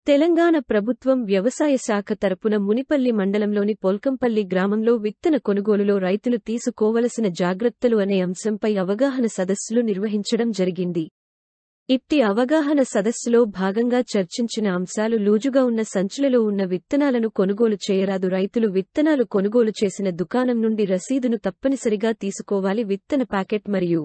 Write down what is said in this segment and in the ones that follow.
తెలంగాణ ప్రభుత్వం వ్యవసాయ శాఖ తరపున మునిపల్లి మండలంలోని పొల్కంపల్లి గ్రామంలో విత్తన కొనుగోలులో రైతులు తీసుకోవలసిన జాగ్రత్తలు అనే అంశంపై అవగాహన సదస్సులు నిర్వహించడం జరిగింది. ఇట్టి అవగాహన సదస్సులో భాగంగా చర్చించిన అంశాలు లూజుగా ఉన్న సంచులలో ఉన్న విత్తనాలను కొనుగోలు చేయరాదు. రైతులు విత్తనాలు కొనుగోలు చేసిన దుకాణం నుండి రసీదును తప్పనిసరిగా తీసుకోవాలి. విత్తన ప్యాకెట్ మరియు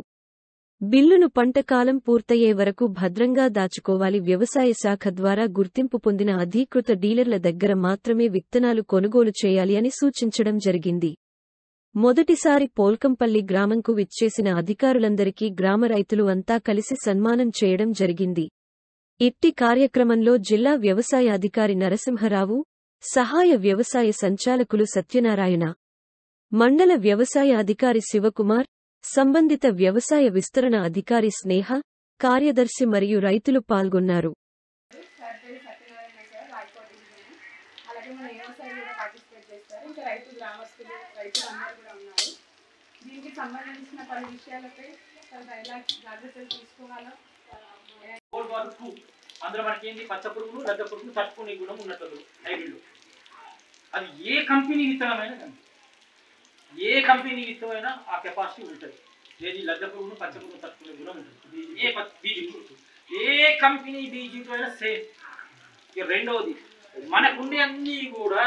బిల్లును పంట కాలం పూర్తయ్యే వరకు భద్రంగా దాచుకోవాలి. వ్యవసాయ శాఖ ద్వారా గుర్తింపు పొందిన అధీకృత డీలర్ల దగ్గర మాత్రమే విత్తనాలు కొనుగోలు చేయాలి అని సూచించడం జరిగింది. మొదటిసారి పోల్కంపల్లి గ్రామంకు విచ్చేసిన అధికారులందరికీ గ్రామ రైతులు అంతా కలిసి సన్మానం చేయడం జరిగింది. ఇట్టి కార్యక్రమంలో జిల్లా వ్యవసాయ అధికారి నరసింహరావు, సహాయ వ్యవసాయ సంచాలకులు సత్యనారాయణ, మండల వ్యవసాయ అధికారి శివకుమార్, సంబంధిత వ్యవసాయ విస్తరణ అధికారి స్నేహ, కార్యదర్శి మరియు రైతులు పాల్గొన్నారు. అందులో మనకి ఏంటి పచ్చ పురుగులు రద్ద పురుగులు తట్టుకునే గుణం ఉన్నట్టు హైబ్రిడ్. అది ఏ కంపెనీ విత్తనమైనా కానీ ఏ కంపెనీ విత్తనమైనా ఆ కెపాసిటీ ఉంటుంది. ఏది లద్ద పురుగును పచ్చ పురుగును తట్టుకునే గుణం ఉంటుంది. ఏ కంపెనీ బీజీతో అయినా సేమ్. ఇక రెండవది మనకుండే అన్నీ కూడా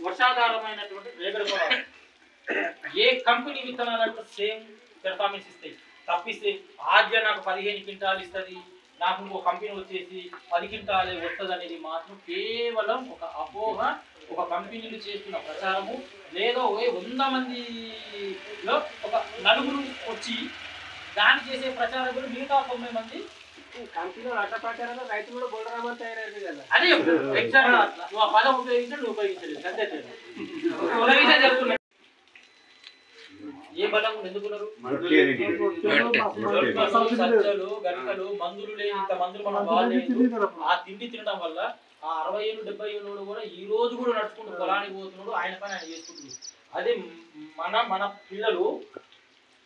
వర్షాధారమైనటువంటి రేగడ పొలాలు. ఏ కంపెనీ విత్తనాలు సేమ్ పెర్ఫార్మెన్స్ ఇస్తాయి. తప్పిస్తే ఆద్య నాకు 15 క్వింటాలు ఇస్తుంది, నాకు ఇంకో కంపెనీ వచ్చేసి 10 క్వింటాలే వస్తుంది అనేది మాత్రం కేవలం ఒక అపోహ, ఒక కంపెనీలు చేస్తున్న ప్రచారము. లేదా 100 మందిలో ఒక 4 వచ్చి దాన్ని చేసే ప్రచారకులు మిగతా 90 మంది కంపెనీలో అట్ట ప్రచారంలో రైతులు కూడా బొల్లరామని తయారైంది కదా. అదే ఎగ్జాక్ట్ నువ్వు ఆ పదం ఉపయోగించాడు, నువ్వు ఉపయోగించలేదు అంతే చెప్తున్నా. ఏ బలం ఎందుకున్నారు? సజ్జలు గరికలు మందులు లేని ఇంత మందులు మనం వాడలేదు. ఆ తిండి తినడం వల్ల ఆ 60 ఏళ్ళు 70 ఏళ్ళు కూడా ఈ రోజు కూడా నడుచుకుంటూ పొలానికి పోతున్నాడు, ఆయన పని ఆయన చేసుకుంటున్నాడు. అదే మన పిల్లలు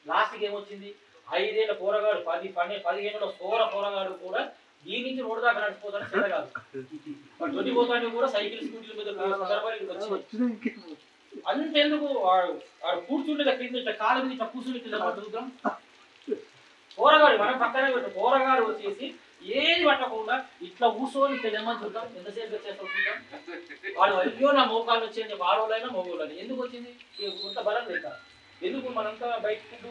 లాస్ట్కి ఏమొచ్చింది, 5 ఏళ్ళ పోరగాడు 10-15 సోర పోరగాడు కూడా ఈ నుంచి రోడ్డు దాకా నడిచిపోతాడు. చేత కాదు దొడ్డిపోతానికి కూడా సైకిల్ స్కూటీల మీద సందర్భాలు వచ్చింది. అంతెందుకు వాడు కూర్చుంటే కింద కాళ్ళ మీద ఇట్లా కూర్చుని కింద పట్టుకుంటాం. పోరగాడు మనం పక్కనే పెట్టు, పోరగాడు వచ్చేసి ఏది పట్టకుండా ఇట్లా కూర్చొని తెలమని చూద్దాం. ఎంతసేపు వచ్చేస్తాం చూద్దాం. వాడు అయ్యో నా మోకాలు వచ్చేది, వాడోళ్ళైనా మోగోళ్ళని. ఎందుకు వచ్చింది? కొంత బలం లేక. ఎందుకు మనంతా బయట ఫుడ్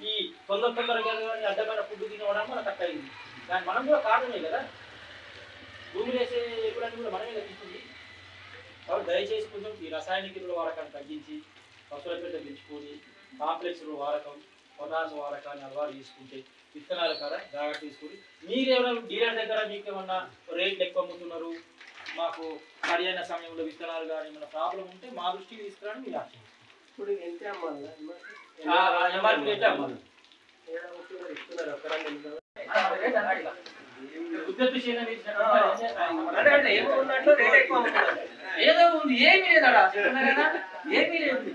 ఈ తొందరగా అడ్డమైన ఫుడ్ తినవడానికి మనకు కట్ అయింది. దాన్ని మనం కూడా కారణమే కదా. భూమిలో వేసే ఎప్పుడన్నీ కూడా మనమే తగ్గిస్తుంది. కాబట్టి దయచేసి కొంచెం ఈ రసాయనిక ఎరువుల వాడకాన్ని తగ్గించి పశువుల పెట్ట పెంచుకొని కాంప్లెక్స్ ఎరువుల వాడకం, పొటాష్ వాడకాన్ని అలవాటు తీసుకుంటే విత్తనాల కదా జాగ్రత్త తీసుకొని, మీరేమైనా డీలర్ దగ్గర మీకు ఏమన్నా రేట్లు ఎక్కువ అమ్ముతున్నారు, మాకు సరైన సమయంలో విత్తనాలు కానీ ఏమైనా ప్రాబ్లం ఉంటే మా దృష్టికి తీసుకురాని మీరు యాక్షన్. ఇప్పుడు ఎంత అమ్మాలి? ఎంఆర్పీ రేట్ అమ్మాలి. ఏదో ఉంది, ఏమీ లేదా కదా, ఏమీ లేదు.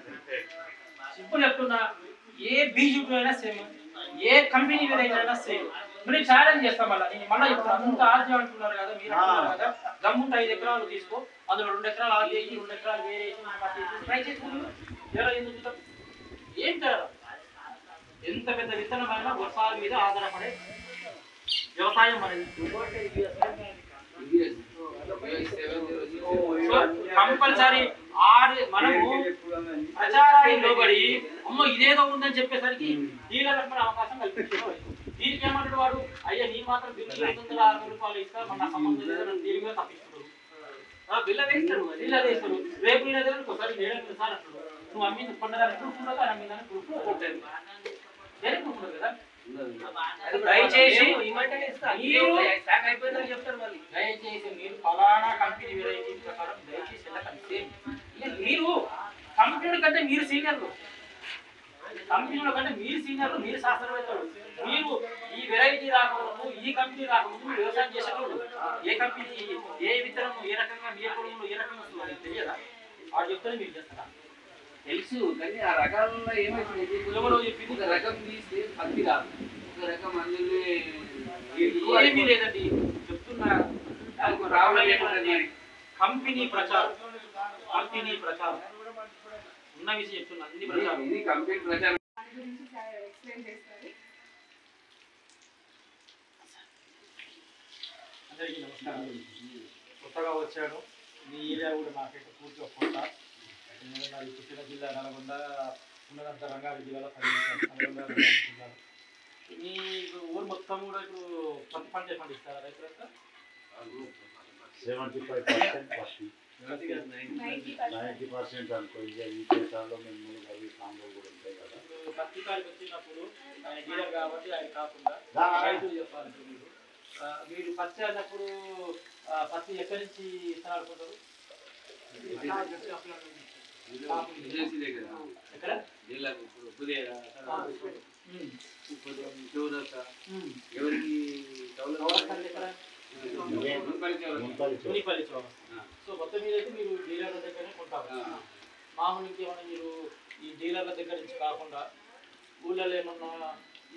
సింపుల్ చెప్తున్నా, ఏ బీజేపీ అయినా సేమ్, ఏ కంపెనీ అయినా సేమ్. మీరు ఛాలెంజ్ చేస్తాం. మళ్ళీ ఇప్పుడు అంత ఆర్జీ అంటున్నారు కదా, మీరు అంటున్నారు కదా, దమ్ముంటే 5 ఎకరాలు తీసుకో, అందులో 2 ఎకరాలు ఆర్జీ 2 ఎకరాలు వేరే ట్రై చేసుకుంటున్నారు. ఎలా ఎందుకు ఏం తేడా? ఎంత పెద్ద విత్తనమైనా వర్షాల మీద ఆధారపడే వ్యవసాయం అనేది. కంపల్సరీ మనము ప్రచారానికి లోబడి అమ్మ ఇదేదో ఉందని చెప్పేసరికి డీలర్లకు అవకాశం కల్పించారు. దీనికి ఏమంటాడు వాడు, అయ్యా నీ మాత్రం బిల్లు 500-600 రూపాయలు ఇస్తారు, మన సంబంధం లేదని దీనిగా తప్పిస్తాడు. బిల్ల వేస్తాడు, డీలర్ వేస్తాడు. రేపు ఒకసారి 7 సార్లు అంటాడు, నువ్వు అమ్మింది కొన్నదాన్ని ప్రూఫ్ ఉండదు, అని అమ్మిందని ప్రూఫ్ ఉంటుంది కదా. దయచేసి దయచేసి మీరు ఫలానా కంపెనీ వెరైటీ ప్రకారం దయచేసి మీరు కంపెనీల కంటే మీరు సీనియర్లు, కంపెనీల కంటే మీరు సీనియర్లు, మీరు శాస్త్రవేత్తలు. మీరు ఈ వెరైటీ రాకముందు, ఈ కంపెనీ రాకముందు మీరు వ్యవసాయం చేసేవాళ్ళు. ఏ కంపెనీ ఏ విత్తనం ఏ రకంగా ఏ పొలంలో ఏ రకంగా వస్తుందో తెలియదా? వాడు చెప్తానే మీరు చేస్తారా? తెలుసు, కానీ ఆ రకాలలో ఏమైతుంది, చెప్పింది ఒక రకం తీస్తే పత్తి రాదు, ఒక రకం అందులో ఏమీ లేదండి చెప్తున్నా. ప్రాబ్లం ఏముంటుంది మరి? కంపెనీ ప్రచారం ఉన్న విషయం చెప్తున్నా అన్ని ప్రచారం ఇది కంపెనీ ప్రచారం. అందరికీ నమస్కారం. కొత్తగా వచ్చాను. మీ ఏరియా కూడా నాకైతే పూర్తిగా కొత్త. నాది పుట్టిన జిల్లా నల్గొండ, ఉన్నదంతా రంగారెడ్డి జిల్లాలో పనిచేస్తాను. రంగారెడ్డి జిల్లాలో మీ ఊరు మొత్తం కూడా ఇప్పుడు పత్తి పంట పండిస్తారా రైతులంతా? 75% పత్తి, 90% అనుకో. ఇక ఈ దేశాల్లో మేము అవి సాంబార్ కూడా ఉంటాయి కదా. ఇప్పుడు పత్తి కాడికి వచ్చినప్పుడు ఆయన డీలర్ కాబట్టి ఆయన కాకుండా రైతులు చెప్పాలి. మీరు పత్తి అన్నప్పుడు పత్తి ఎక్కడి నుంచి ఇస్తారనుకుంటారు? ఎక్కడ? ఎవరికి మునిపల్లి చౌరస్తా. సో మొత్తం మీద అయితే మీరు డీలర్ల దగ్గరనే కొంటారు. మామూలు ఇంకేమన్నా మీరు ఈ డీలర్ల దగ్గర నుంచి కాకుండా ఊళ్ళలో ఏమన్నా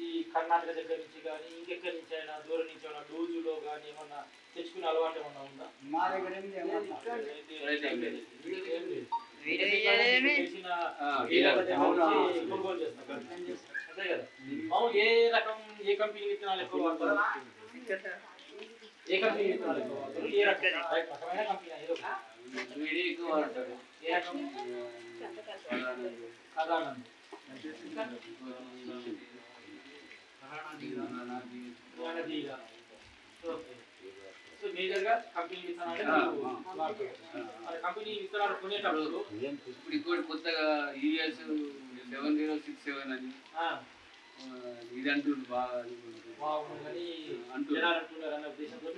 ఈ కర్ణాటక దగ్గర నుంచి కానీ ఇంకెక్కడి నుంచి అయినా దూరం నుంచి ఏమన్నా లూజులో కానీ ఏమన్నా తెచ్చుకునే అలవాటు ఏమన్నా ఉందా? తెలిసిన డీలర్ల దగ్గర నుంచి కొనుగోలు చేస్తాం అంతే కదా. మామూలు ఏ రకం ఏ కంపెనీ విత్తనాలు ఎక్కువ వాడతారు? ఏ కంపెనీ విత్తనాలు ఎక్కువ వాడతారు? ఏ రకమైన కంపెనీ ఏదో ఎక్కువ వాడతారు. ఏ రకం? సాధారణ సో మేజర్గా కంపెనీ విత్తనాలు కంపెనీ విత్తనాలు కొనేటప్పుడు ఇప్పుడు ఇంకోటి కొత్తగా యూఎస్ 7067 అని ఇది అంటుంది బాగా బాగుందని అంటున్నారు అన్న ఉద్దేశంతో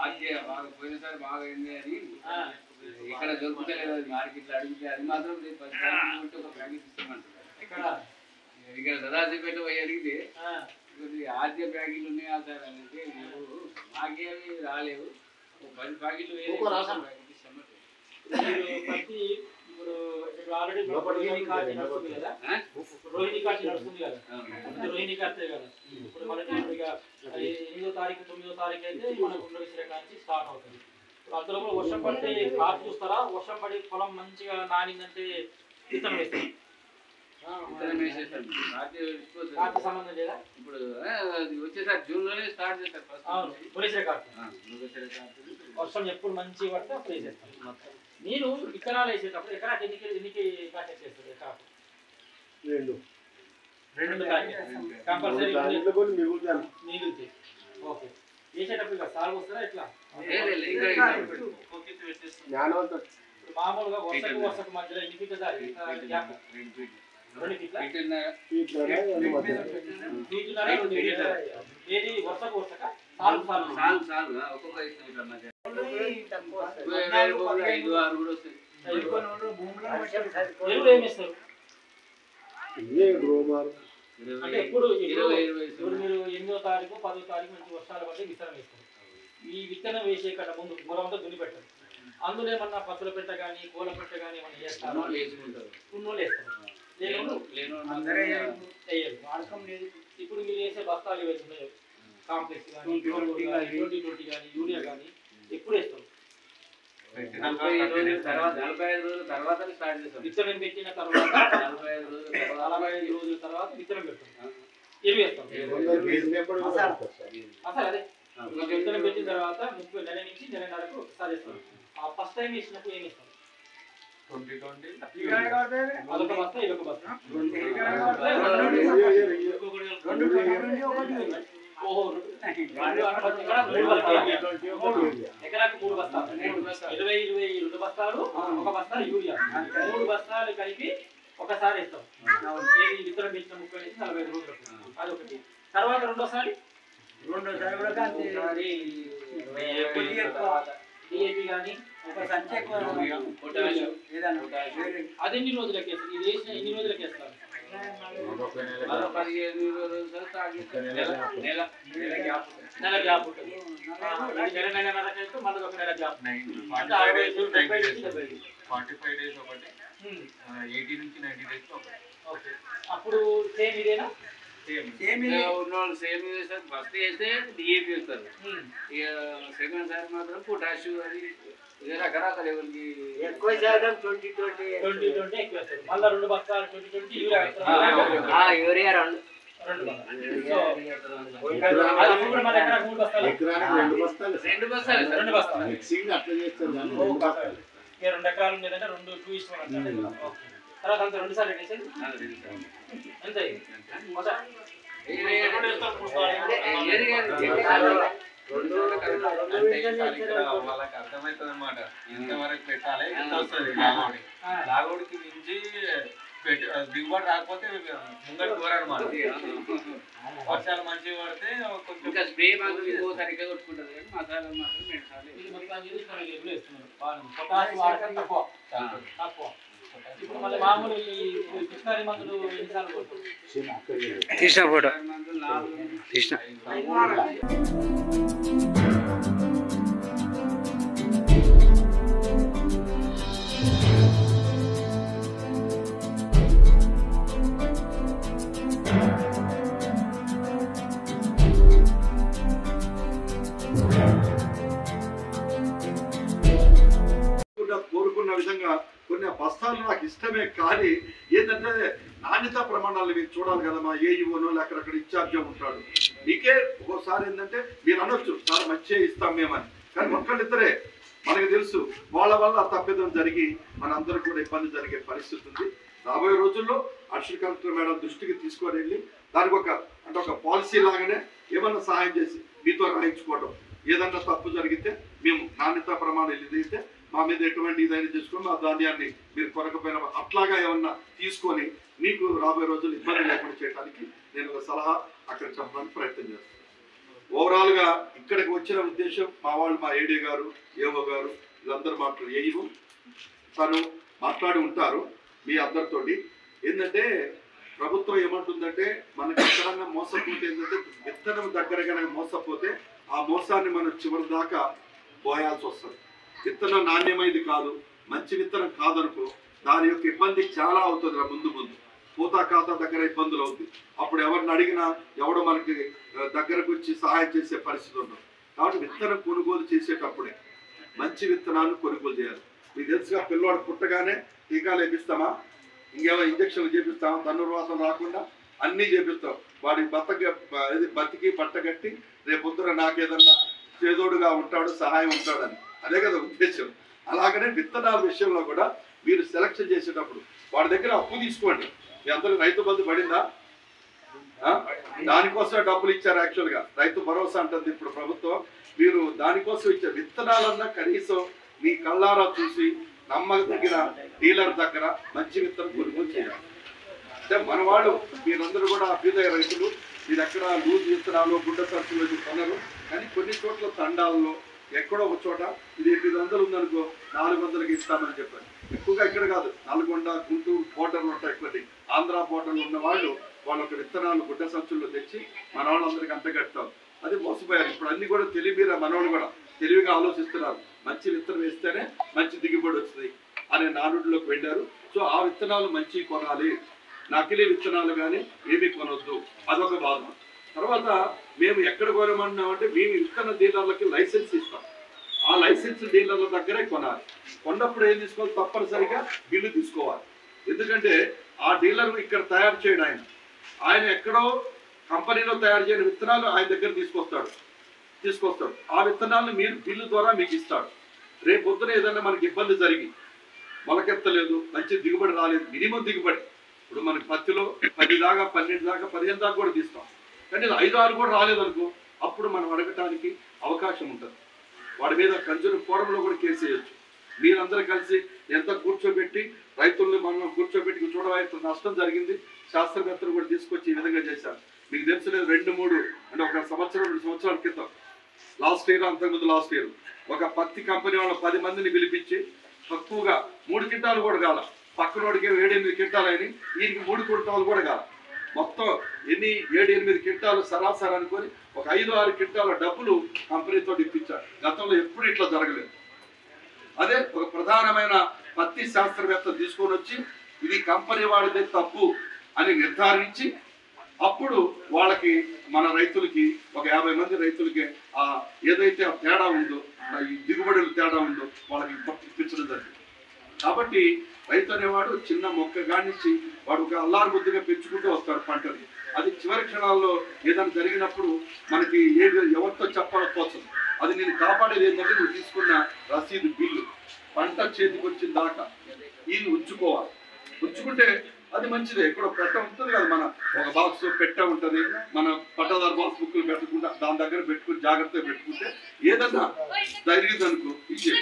ఆజ్ఞ బాగా పోయినసారి బాగా అయింది అని ఇక్కడ దొరుకుతలేదు. అది మార్కెట్లో అడిగితే అది మాత్రం ఒక ప్యాకెట్ ఇస్తామంటారు. ఇక్కడ సదాశివపేట పోయి అడిగితే ఆద్య ప్యాకెట్లు ఉన్నాయా సార్ అని అంటే మాకేమి రాలేవు, 10 ప్యాకెట్లు ఇప్పుడు ఆల్రెడీ రోహిణి కార్తీ నడుస్తుంది కదా. రోహిణి కార్తీ నడుస్తుంది కదా. రోహిణి కార్తీ కదా. ఇప్పుడు మనకి ఇక 8వ తారీఖు 9వ తారీఖు అయితే మనకు ఉండవలసిన కాంచి స్టార్ట్ అవుతుంది. అంతలో వర్షం పడితే కాపు చూస్తారా? వర్షం పడి పొలం మంచిగా నానిందంటే విత్తనం వేస్తారు. కార్తీ సంబంధం లేదా? ఇప్పుడు వచ్చేసారి జూన్ లోనే స్టార్ట్ చేస్తారు. వర్షం ఎప్పుడు మంచి పడితే అప్పుడు వేసేస్తారు. మీరు విత్తనాలు వేసేటప్పుడు ఎకరాకి ఎన్ని ప్యాకెట్ చేస్తారు? ఎకరాకు 2 కంపల్సరీ మిగులుతాయి. ఓకే. వేసేటప్పుడు ఇక సాగు వస్తారా ఎట్లా? మామూలుగా వర్షకు మధ్యలో ఎన్ని ఫీట్ల దారి? 2 ఫీట్ల ఏది వర్షకు సాలు ఒక్కొక్క ఎరువులు ఏమి ఇస్తారు? అంటే ఇప్పుడు మీరు 8వ తారీఖు 10వ తారీఖు నుంచి వర్షాలు పడితే విత్తనం వేస్తారు. ఈ విత్తనం వేసే కన్నా ముందు పొలంతో దున్ని పెట్టారు. అందులో ఏమన్నా పత్తుల పెట్ట కానీ కోల పెట్ట కానీ ఏమన్నా చేస్తారు? ఉన్నోళ్ళు వేస్తారు, ఇప్పుడు మీరు వేసే బస్తాలు ఏవైతే ఉన్నాయో కాంప్లెక్స్ కానీ 2020 కానీ యూరియా కానీ ఎప్పుడు వేస్తారు? 45 రోజుల తర్వాత స్టార్ట్ చేస్తాం. విత్తనం పెట్టిన తర్వాత 45 రోజుల తర్వాత విత్తనం పెడతాం. ఎరువు వేస్తాం. అసలు అదే విత్తనం పెట్టిన తర్వాత 30 నెల నుంచి నెలన్నరకు ఒకసారి వేస్తాం. ఆ ఫస్ట్ టైం వేసినప్పుడు ఏమి ఇస్తాం? 2020 అదొక బస్తా ఇదొక బస్తా. ఎకరాకి 3 బస్తాలు 22 బస్తాలు, ఒక బస్తా యూరియా, 3 బస్తాలు కలిపి ఒకసారి ఇస్తాం. విత్తనం పెట్టిన 30 నుంచి 45 రోజులకు అదొకటి. తర్వాత రెండోసారి డిఏపి కానీ అది ఎన్ని రోజులకి వేస్తారు? ఇది వేసిన ఎన్ని రోజులకి వేస్తారు? 15 రోజులు నెల గ్యాప్ ఉంటుంది. నెలన్నరకైతే మళ్ళీ ఒక నెల గ్యాప్. 45 డేస్ ఒకటి, 80 నుంచి 90 డేస్ ఒకటి. ఓకే. అప్పుడు సేమ్ ఇదేనా? ఉన్నవాళ్ళు సేమ్ చేస్తారు. ఫస్ట్ అయితే డిఏపి వేస్తారు, ఇక సెకండ్ సార్ మాత్రం పొటాష్ అది ఇక రకరకాల ఎవరికి ఎక్కువ శాతం 20-20 ఎక్కువ వేస్తారు. మళ్ళీ 2 బస్తాలు 20-20 యూరియా రెండు ఎకరానికి 2 బస్తాలు 2 బస్తాలు 2 బస్తాలు మిక్సింగ్ అట్లా చేస్తారు కానీ 2 బస్తాలు 2 ఎకరాలు ఉండేదంటే 2:2 తర్వాత అంత 2 సార్లు వేసేది ఎంత వాళ్ళకి అర్థమవుతుంది అన్నమాట, ఎంతవరకు పెట్టాలి, ఎంత వస్తుంది లాగోడికి మించి దిగుబడి రాకపోతే ముంగటి దూరనమాట. వర్షాలు మంచిగా పడితే కొంచెం ఇంకా స్ప్రే మాత్రం ఇంకో సరిగ్గా కొట్టుకుంటారు కానీ మసాలా మాత్రం 2 సార్లు ఇప్పుడు మళ్ళీ మామూలు పిచికారీ మందులు ఎన్నిసార్లు కొడుతుంది? తీసిన ఫోటో మందులు 4 తీసిన కోరుకున్న విధంగా కొన్ని బస్తాలు నాకు ఇష్టమే, కానీ ఏంటంటే నాణ్యత ప్రమాణాలు మీరు చూడాలి కదా. మా ఏఈఓనో అక్కడక్కడ ఇన్ఛార్జ్ ఉంటాడు, మీకే ఒక్కోసారి ఏంటంటే మీరు అనొచ్చు సార్ మంచిగా ఇస్తాం మేమని, కానీ ఒక్కళ్ళిద్దరే మనకు తెలుసు వాళ్ళ వల్ల తప్పిదం జరిగి మనందరూ కూడా ఇబ్బంది జరిగే పరిస్థితి ఉంది. రాబోయే రోజుల్లో అడిషనల్ కలెక్టర్ మేడం దృష్టికి తీసుకొని వెళ్ళి దానికి ఒక పాలసీ లాగానే ఏమన్నా సహాయం చేసి మీతో రాయించుకోవడం, ఏదన్నా తప్పు జరిగితే మేము నాణ్యత ప్రమాణాలు ఏదైతే మా మీద ఎటువంటి ఇదైనా చేసుకొని మా ధాన్యాన్ని మీరు కొనకపోయినా అట్లాగా ఏమన్నా తీసుకొని మీకు రాబోయే రోజులు ఇబ్బంది లేకుండా చేయడానికి నేను ఒక సలహా అక్కడ చెప్పడానికి ప్రయత్నం చేస్తాను. ఓవరాల్గా ఇక్కడికి వచ్చిన ఉద్దేశం మా వాళ్ళు, మా ఏడీ గారు, ఏఓ గారు వీళ్ళందరూ ఏఈఓ తను మాట్లాడి ఉంటారు మీ అందరితోటి. ఏంటంటే ప్రభుత్వం ఏమంటుందంటే మనకి ఎక్కడన్నా మోసపోతే ఏంటంటే విత్తనం దగ్గర కనుక మోసపోతే ఆ మోసాన్ని మనం చివరి దాకా పోయాల్సి వస్తుంది. విత్తనం నాణ్యమైనది కాదు, మంచి విత్తనం కాదనుకో దాని యొక్క ఇబ్బంది చాలా అవుతుంది. ముందు పూతా ఖాతా దగ్గర ఇబ్బందులు అవుతుంది. అప్పుడు ఎవరిని అడిగినా ఎవడో మనకి దగ్గరకు వచ్చి సహాయం చేసే పరిస్థితి ఉండదు. కాబట్టి విత్తనం కొనుగోలు చేసేటప్పుడే మంచి విత్తనాన్ని కొనుగోలు చేయాలి. మీకు తెలుసుగా పిల్లవాడు పుట్టగానే టీకాలు వేపిస్తామా, ఇంకేమో ఇంజక్షన్లు చేపిస్తామా, ధనుర్వాసం రాకుండా అన్నీ చేపిస్తాం. వాడికి బతికి బట్టగట్టి రేపు పొద్దున నాకేదన్నా చేదోడుగా ఉంటాడు, సహాయం ఉంటాడని, అదే కదా ఉద్దేశం. అలాగనే విత్తనాల విషయంలో కూడా మీరు సెలక్షన్ చేసేటప్పుడు వాడి దగ్గర అప్పు తీసుకోండి. మీ అందరూ రైతు బంధు పడిందా? దానికోసం డబ్బులు ఇచ్చారు. యాక్చువల్గా రైతు భరోసా అంటుంది ఇప్పుడు ప్రభుత్వం. మీరు దానికోసం ఇచ్చే విత్తనాలన్నా కనీసం మీ కళ్ళారా చూసి నమ్మదగిన డీలర్ దగ్గర మంచి విత్తనం కొనుగోలు చేయాలి. అంటే మన వాళ్ళు మీరందరూ కూడా అభ్యుదయ రైతులు, మీరు ఎక్కడ లూజ్ విత్తనాలు గుడ్డ సరుకులు కొనరు, కానీ కొన్ని చోట్ల తండాల్లో ఎక్కడో ఒక చోట ఇది 800 ఉందనుకో 400కి ఇస్తామని చెప్పారు. ఎక్కువగా ఇక్కడ కాదు, నల్గొండ, గుంటూరు బోర్డర్లు ఉంటాయి, కొన్ని ఆంధ్ర బోర్డర్లు ఉన్న వాళ్ళు వాళ్ళొక విత్తనాలు గుడ్డ సంచుల్లో తెచ్చి మన వాళ్ళందరికీ అంతగట్టారు. అది మోసపోయారు. ఇప్పుడు అన్ని కూడా తెలివిగా మనవాళ్ళు కూడా తెలివిగా ఆలోచిస్తున్నారు. మంచి విత్తనం వేస్తేనే మంచి దిగుబడి వస్తుంది అనే నానుడిలోకి వెళ్ళారు. సో ఆ విత్తనాలు మంచి కొనాలి, నకిలీ విత్తనాలు కానీ ఏమీ కొనొద్దు, అదొక బాధ. తర్వాత మేము ఎక్కడ కొనమన్నామంటే మేము విత్తన డీలర్లకి లైసెన్స్ ఇస్తాం. ఆ లైసెన్స్ డీలర్ల దగ్గరే కొనాలి. కొన్నప్పుడు ఏం తీసుకోవాలి, తప్పనిసరిగా బిల్లు తీసుకోవాలి. ఎందుకంటే ఆ డీలర్ ఇక్కడ తయారు చేయడం ఆయన ఎక్కడో కంపెనీలో తయారు చేయని విత్తనాలు ఆయన దగ్గర తీసుకొస్తాడు. ఆ విత్తనాలను మీరు బిల్లు ద్వారా మీకు ఇస్తాడు. రేపు పొద్దున ఏదైనా మనకి ఇబ్బంది జరిగి మొలకెత్తలేదు, మంచి దిగుబడి రాలేదు, మినిమం దిగుబడి ఇప్పుడు మనకి పత్తిలో 10 దాకా 12 దాకా 15 దాకా కూడా తీస్తాం, కానీ 5-6 కూడా రాలేదనుకో అప్పుడు మనం అడగటానికి అవకాశం ఉంటుంది. వాడి మీద కన్జ్యూమర్ ఫోరంలో కూడా కేసు వేయచ్చు. మీరందరూ కలిసి ఎంత కూర్చోబెట్టి రైతుల్ని మనం కూర్చోబెట్టి చూడవైతే నష్టం జరిగింది, శాస్త్రవేత్తలు కూడా తీసుకొచ్చి ఈ విధంగా చేశారు. మీకు తెలిసిన 2-3 అంటే 1 సంవత్సరం 2 సంవత్సరాల క్రితం లాస్ట్ ఇయర్, అంతకుముందు లాస్ట్ ఇయర్ ఒక పత్తి కంపెనీ వాళ్ళ 10 మందిని పిలిపించి తక్కువగా 3 క్వింటాలు కూడా కాల, పక్కనోడికి 7-8 క్వింటాలు అయినాయి, ఈయనకి 3 క్వింటాలు కూడా కాల, మొత్తం 7-8 క్వింటాలు సరాసరి అనుకొని ఒక 5-6 క్వింటాల డబ్బులు కంపెనీతో ఇప్పించారు. గతంలో ఎప్పుడు ఇట్లా జరగలేదు. అదే ఒక ప్రధానమైన పత్తి శాస్త్రవేత్త తీసుకొని వచ్చి ఇది కంపెనీ వాడిదే తప్పు అని నిర్ధారించి అప్పుడు వాళ్ళకి మన రైతులకి ఒక 50 మంది రైతులకి ఏదైతే ఆ తేడా ఉందో ఈ దిగుబడులు తేడా ఉందో వాళ్ళకి ఇప్పించడం జరిగింది. కాబట్టి రైతు అనేవాడు చిన్న మొక్క గానిచ్చి వాడు ఒక అల్లారు బుద్ధిగా పెంచుకుంటూ వస్తాడు పంటని. అది చివరి క్షణాల్లో ఏదైనా జరిగినప్పుడు మనకి ఎవరితో చెప్పాలో తోచదు. అది నేను కాపాడేది ఏంటంటే నువ్వు తీసుకున్న రసీదు బిల్లు పంట చేతికి వచ్చిన దాకా ఇది ఉంచుకోవాలి. ఉంచుకుంటే అది మంచిదే. ఇక్కడ పెట్ట ఉంటుంది కదా, మన ఒక బాక్స్ పెట్ట ఉంటుంది, మన పట్టదారు బాక్స్ బుక్లు పెట్టకుండా దాని దగ్గర పెట్టుకుని జాగ్రత్తగా పెట్టుకుంటే ఏదన్నా జరిగిందనుకో ఇచ్చే.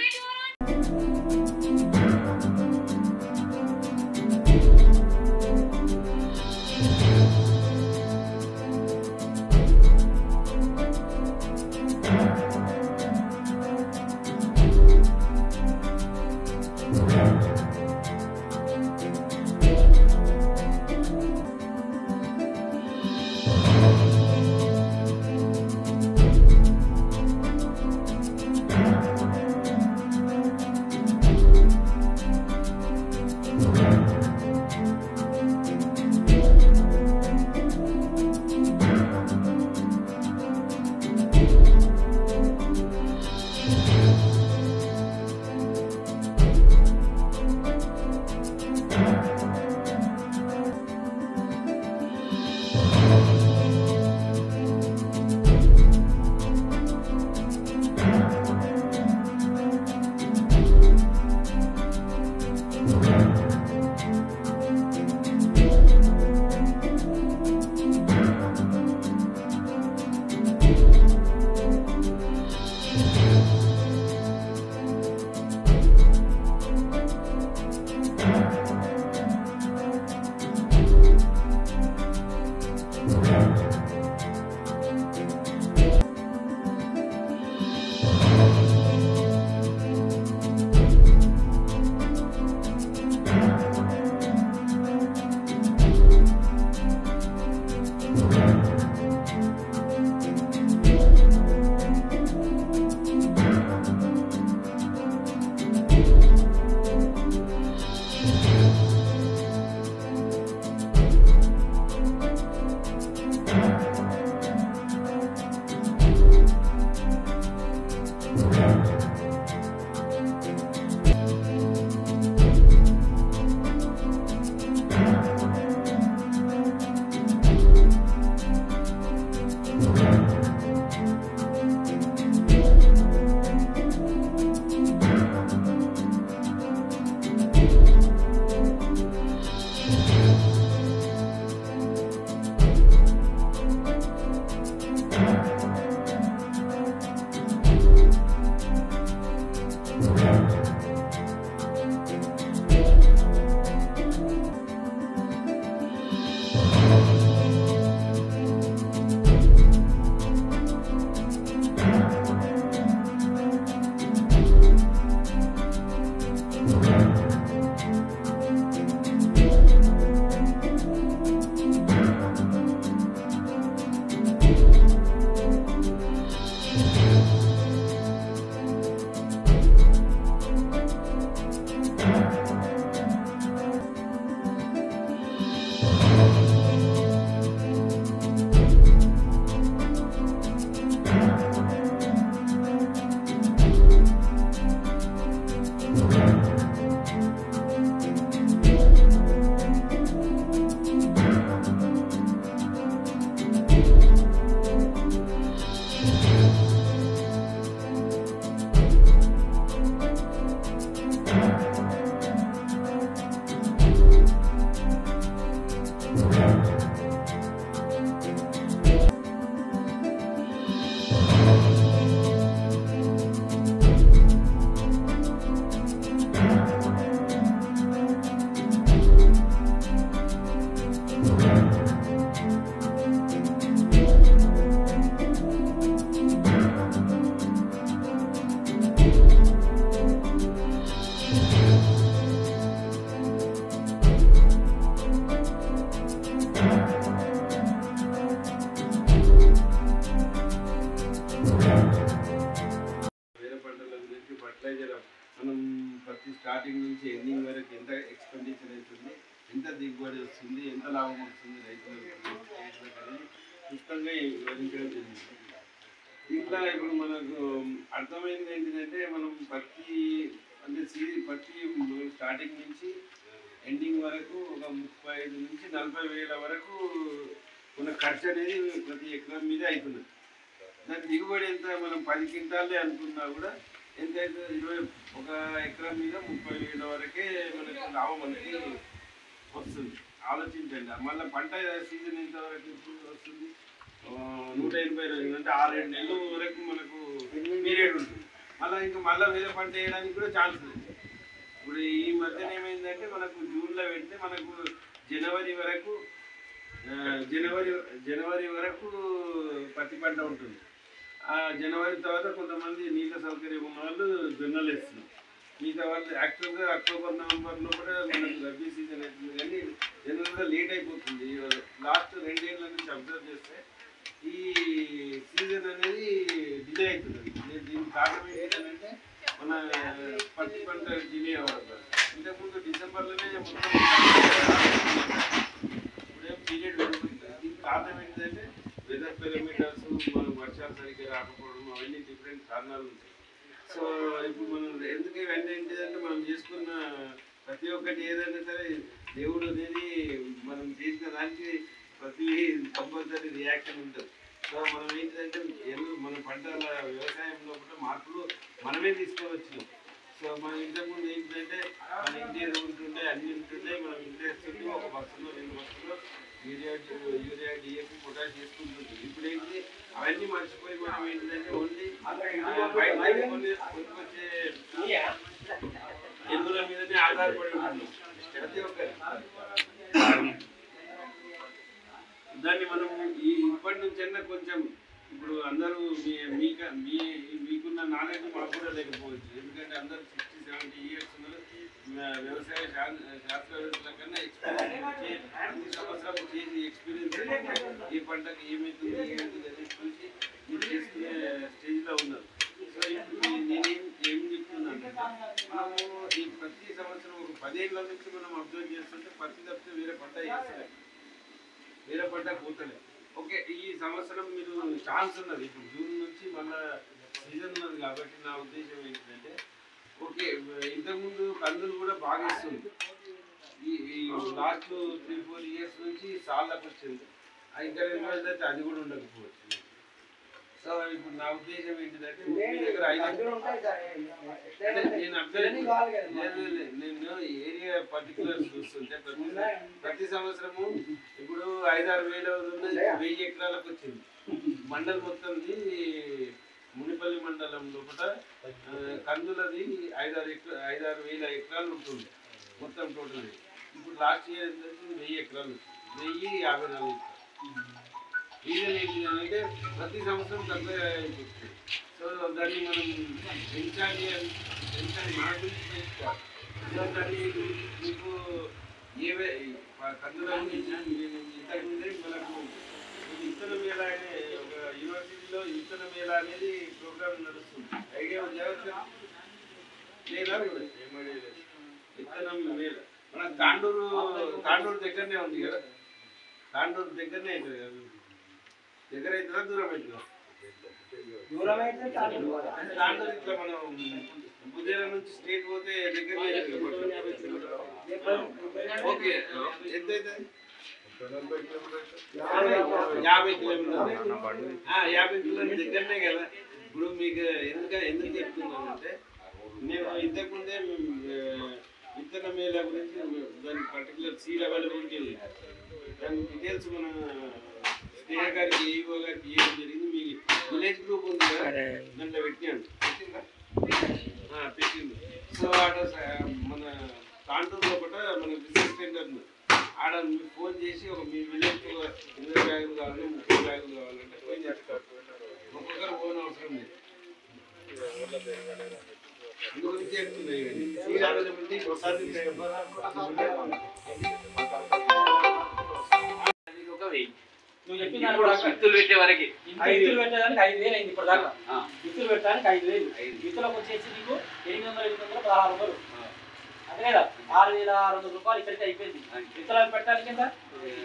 స్టార్టింగ్ నుంచి ఎండింగ్ వరకు ఎంత ఎక్స్పెండిచర్ అవుతుంది, ఎంత దిగుబడి వస్తుంది, ఎంత లాభం వస్తుంది రైతులకు వరించడం జరిగింది. ఇట్లా ఇప్పుడు మనకు అర్థమైంది ఏంటంటే మనం పత్తి స్టార్టింగ్ నుంచి ఎండింగ్ వరకు ఒక 35 నుంచి 40 వేల వరకు మన ఖర్చు అనేది ప్రతి ఎకరం మీద అవుతుంది. దాని దిగుబడి ఎంత మనం 10 క్వింటాలే అనుకున్నా కూడా ఎంత అయితే ఒక ఎకరం మీద 30 వేల వరకే మనకు లాభం అనేది వస్తుంది. ఆలోచించండి. మళ్ళీ పంట సీజన్ ఎంత వరకు వస్తుంది? 180 రోజులు అంటే 6-7 నెలల వరకు మనకు పీరియడ్ ఉంటుంది. మళ్ళీ వేరే పంట వేయడానికి కూడా ఛాన్స్ ఉంది. ఇప్పుడు ఈ మధ్యన ఏమైందంటే మనకు జూన్లో పెడితే మనకు జనవరి వరకు పత్తి పంట ఉంటుంది. ఆ జనవరి తర్వాత కొంతమంది నీళ్ళ సౌకర్యం ఉన్న వాళ్ళు జొన్నలు వేస్తున్నారు. మిగతా వాళ్ళు యాక్చువల్గా అక్టోబర్ నవంబర్లో కూడా మనకు రబీ సీజన్ అవుతుంది, కానీ జనరల్ కూడా లేట్ అయిపోతుంది. లాస్ట్ 2 ఏళ్ళ నుంచి అబ్జర్వ్ చేస్తే ఈ సీజన్ అనేది డిలే అవుతుంది. దీనికి కారణం ఏంటంటే మన పత్తి పంట డిలే అవ్వడం. ఇంతకుముందు డిసెంబర్లోనే మొత్తం ఇప్పుడేం పీరియడ్ పెరుగుతుంది. దీనికి కారణం ఏంటంటే వెదర్ పారామీటర్స్, మనం వర్షాలు సరిగ్గా రాకపోవడం, అవన్నీ డిఫరెంట్ కారణాలు ఉంటాయి. సో ఇప్పుడు మనం ఎందుకు ఇవన్నీ ఏంటిదంటే మనం చేసుకున్న ప్రతి ఒక్కటి ఏదైనా సరే దేవుడు అనేది మనం చేసిన దానికి ప్రతి కంపల్సరీ రియాక్షన్ ఉంటుంది. సో మనం ఏంటంటే మన పంటల వ్యవసాయంలో కూడా మార్పులు మనమే తీసుకొని వచ్చినాం. సో మన ఇంతకుముందు ఏంటంటే మన ఇంటి ఉంటుండే అన్ని ఉంటుండే, మనం ఇంట్రెస్ట్ ఉంటే ఒక బస్సులో 2 బస్సులో యూరియా డిఏపి పొటాష్ చేసుకుంటుంది. ఇప్పుడు ఏంటి అవన్నీ మర్చిపోయి మనం ఏంటంటే ఓన్లీ బయట కొనుక్కొచ్చే ఎరువుల మీదనే ఆధారపడి ఉంటున్నాం ప్రతి ఒక్కరి. దాన్ని మనం ఇప్పటి నుంచైనా కొంచెం ఇప్పుడు అందరూ మీకున్న నాలెడ్జ్ మాకు కూడా లేకపోవచ్చు. ఎందుకంటే అందరూ 60-70 ఇయర్స్ ఉన్నారు. వ్యవసాయ శాస్త్రవేత్తల కన్నా ఎక్స్పీరియన్స్ ప్రతి సంవత్సరం చేసి ఎక్స్పీరియన్స్ ఏ పంటకు ఏమవుతుంది అనేది చూసి మీరు చేసుకునే స్టేజ్లో ఉన్నారు. సో ఇప్పుడు నేనేం చెప్తున్నాను, మనము ఈ ప్రతి సంవత్సరం ఒక 10 ఏళ్ళ నుంచి మనం అబ్జర్వ్ చేస్తుంటే పత్తి తప్పితే వేరే పంట చేస్తలేదు, వేరే పంట పోతలేదు. ఓకే, ఈ సంవత్సరం మీరు ఛాన్స్ ఉన్నది. ఇప్పుడు జూన్ నుంచి మళ్ళీ సీజన్ ఉన్నది కాబట్టి నా ఉద్దేశం ఏంటంటే ఓకే, ఇంతకుముందు కందులు కూడా బాగా ఇస్తుంది. ఈ లాస్ట్ 3-4 ఇయర్స్ నుంచి సాళ్ళకు వచ్చింది. ఇంకా 2 రోజులు అయితే అది కూడా ఉండకపోవచ్చు. సో ఇప్పుడు నా ఉద్దేశం ఏంటిదంటే మీ దగ్గర నేను ఏరియా పర్టికులర్ చూస్తుంటే ప్రతి సంవత్సరము ఇప్పుడు 5-6 వేల 1000 ఎకరాలకు వచ్చింది. మండలం మొత్తంది మునిపల్లి మండలం లోపల కందులది 5-6 వేల ఎకరాలు ఉంటుంది మొత్తం టోటల్. ఇప్పుడు లాస్ట్ ఇయర్ 1000 ఎకరాలు, 1054 రీజన్ ఏంటిదంటే ప్రతి సంవత్సరం తక్కువ అయిపోతుంది. సో దాన్ని మనం పెంచాలి మన గురించి పెంచుకోవాలి. సో దాన్ని మీకు కందుల గురించి ఇంతకుముందే మనకు విత్తన మేళ అనే ఒక యూనివర్సిటీలో విత్తన మేళ అనేది ప్రోగ్రామ్ నడుస్తుంది. ఐడియా జాగ్రత్త లేదా కూడా ఏమీ లేదు. విత్తనం మేళ మన తాండూరు దగ్గరనే ఉంది కదా, తాండూరు దగ్గరనే అవుతుంది కదా. దగ్గర అవుతుందా దూరం అవుతుందా? తాండూరు ఇట్లా మనం బుధేరా నుంచి స్టేట్ పోతే దగ్గరనే ఓకే. ఎంత అవుతుంది? 50 కిలోమీటర్లు. 50 కిలోమీటర్లు దగ్గరనే కదా. ఇప్పుడు మీకు ఎందుకు చెప్తున్నానంటే నేను ఇంతకుముందే విత్తన మేళ గురించి దాని పర్టికులర్ సీడ్ అవైలబిలిటీ దాని డీటెయిల్స్ మన స్నేహ గారికి ఏఈఓ గారికి ఏం జరిగింది. మీ విలేజ్ గ్రూప్ ఉంది కదా, దాంట్లో పెట్టినాను పెట్టింది. సో ఆడ మన తాండూరు లోపల మన బిజినెస్ సెంటర్ ఉంది. ఆడ మీకు ఫోన్ చేసి ఒక మీ విలేజ్ 20 బ్యాగులు కావాలి, 30 బ్యాగులు కావాలంటే ఫోన్ చేస్తారు. ఒక్కొక్కరు ఫోన్ అవసరం లేదు. అందుగురించి చెప్తున్నాయి నువ్వు చెప్పిన విత్తులు పెట్టే వరకు విత్తులు పెట్టడానికి 5000 అయింది ఇప్పుడు దాకా. విత్తులు పెట్టడానికి 5000, విత్తులకు వచ్చేసి నీకు 800-800-1600. అంతే కదా 6,600 రూపాయలు ఇక్కడికి అయిపోయింది. విత్తనాలు పెట్టాలి కింద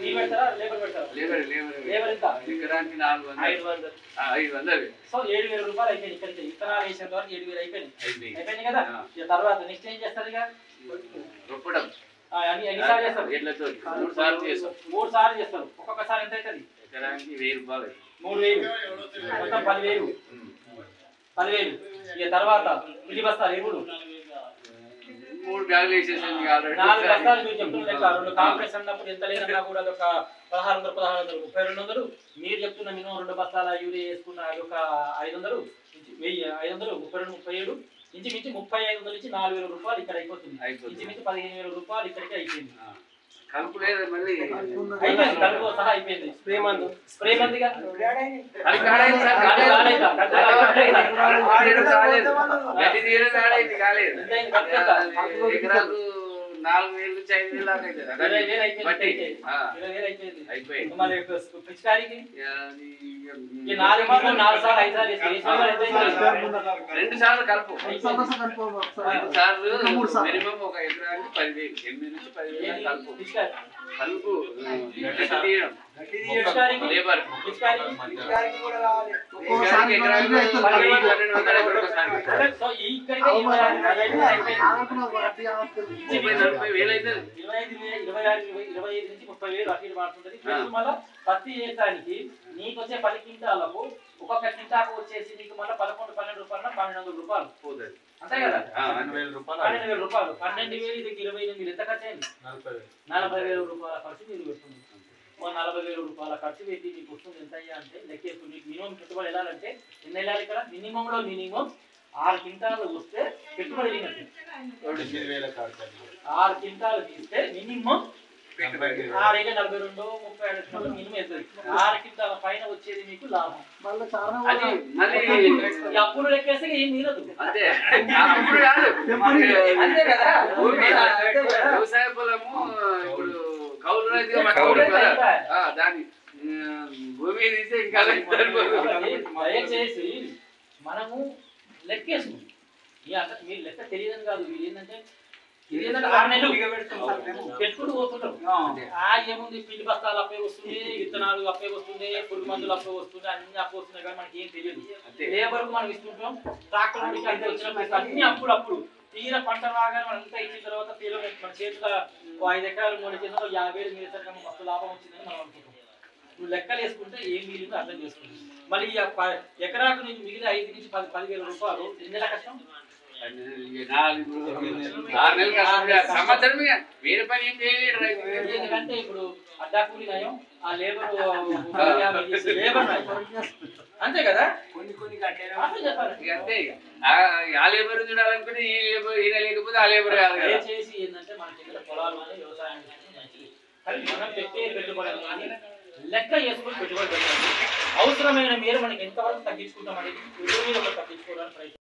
మీరు పెడతారా లేబర్ పెడతారా? లేబర్ ఎంత? ఎకరానికి 400 500. సో 7,000 రూపాయలు అయిపోయింది ఇక్కడికి. విత్తనాలు వేసేంత వరకు 7,000 అయిపోయింది కదా. ఇక తర్వాత నెక్స్ట్ ఏం చేస్తారు? ఇక రొప్పడం ఎన్నిసార్లు చేస్తారు? 3 సార్లు చేస్తాం. 3 సార్లు చేస్తారు. ఒక్కొక్కసారి ఎంత అవుతుంది? ఎకరానికి 1000 రూపాయలు. 3,000 మొత్తం 10,000. ఇక తర్వాత ఇల్లి బస్తాలు ఎరువులు 3 బ్యాగులు వేసేసాను. 4 బస్తాలు మీరు చెప్తున్న లెక్క. 2 కాంప్లెక్స్ అన్నప్పుడు ఎంత లేదన్నా కూడా అదొక 1,600 3200. మీరు చెప్తున్న మినిమం 2 బస్తాల యూరియా వేసుకున్న అదొక 500 500 32 37 ఇంచుమించు 3500 నుంచి 4,000 రూపాయలు ఇక్కడ అయిపోతుంది. ఇంచుమించు 15,000 రూపాయలు ఇక్కడికి అయిపోయింది. కలుపు లేదు మళ్ళీ అయిపోయింది. కలుపు సహా అయిపోయింది. స్ప్రే మందుగా ఎకరాకు 4,000 నుంచి 5,000 దాకా అవుతుంది. అయిపోయింది. మరి పిచికారికి 4 సార్లు 5 సార్లు కలుపు. 2 సార్లు మినిమం ఒక ఎకరానికి 10,000 8 నుంచి 10,000 కలుపు. కలుపు లేబర్ సో ఇక్కడికి 25,000 నుంచి 30,000 అటు ఇటు పడుతుంది. మళ్ళీ పత్తి వేయడానికి నీకు వచ్చే 10 క్వింటాలకు ఒక్కొక్క క్వింటాకు వచ్చేసి నీకు మళ్ళీ 11-12 రూపాయలు 1,200 రూపాయలు పోతుంది. అంతే కదా. 12,000 రూపాయలు 12,000 ఇది 28 ఎంత ఖర్చు అయింది? 40,000 రూపాయల ఖర్చు మీరు పెడుతుంది. 40,000 రూపాయల ఖర్చు పెట్టి మీకు వస్తుంది ఎంత అయ్యా అంటే లెక్కేసుకుని మీకు మినిమం పెట్టుబడి వెళ్ళాలంటే ఎన్ని వెళ్ళాలి? ఇక్కడ మినిమంలో మినిమం 6 క్వింటాలు వస్తే పెట్టుబడి వెళ్ళినట్టు. 6 క్వింటాలు తీస్తే మినిమం 6,42 37 మినిమం వెళ్తుంది. 6 క్వింటాల పైన వచ్చేది మీకు లాభం. అది మళ్ళీ అప్పుడు లెక్కేస్తే ఏం మిగలదు. అంతే. అప్పుడు కాదు అంతే కదా. వ్యవసాయ పొలము ఇప్పుడు కౌలు రైతుగా దాని భూమి తీస్తే ఇంకా దయచేసి మనము లెక్కేసుకుంటాం. మీరు లెక్క తెలియదని కాదు. మీరు ఏంటంటే 6 నెలలు పెట్టుకుంటూ పోతుంటాం. ఏముంది పిండి బస్తాలు అప్పే వస్తుంది, విత్తనాలు అప్పే వస్తుంది, పురుగు మందులు అప్పే వస్తుంది, అన్ని అప్పు వస్తున్నాయి కానీ మనకి ఏం తెలియదు. లేబర్కు మనం ఇస్తుంటాం. ట్రాక్టర్ అంటే వచ్చినప్పుడు అన్ని అప్పుడు తీర పంట రాగానే మనం అంతా ఇచ్చిన తర్వాత మన చేతిలో 5 ఎకరాలు 3 ఎకరాలు 50,000 మిగతా మస్తు లాభం వచ్చిందని మనం అనుకుంటాం. నువ్వు లెక్కలు వేసుకుంటే ఏం మిగిలిందో అర్థం చేసుకుంటాం. మళ్ళీ ఎకరాకు నీకు మిగిలిన 5 నుంచి 10,000 రూపాయలు ఎన్ని నెలల కష్టం? 6 నెలలు సంవత్సరం వేరే పని ఏం చేయలేదు. ఎందుకంటే ఇప్పుడు అడ్డా కూలి నయం, ఆ లేబర్ అంతే కదా. అంతే ఆ లేబర్ చూడాలనుకుంటే ఈ లేబర్ ఈయన లేకపోతే ఆ లేబర్ కాదు. చేసి ఏంటంటే మన దగ్గర పొలాలు కానీ వ్యవసాయం మంచిది. కానీ మనం పెట్టే పెట్టుబడులు కానీ లెక్క చేసుకుని పెట్టుబడి పెట్టాలి. అవసరమైన మేర మనకి ఎంతవరకు తగ్గించుకుంటాం అనేది తగ్గించుకోవడానికి ప్రయత్నం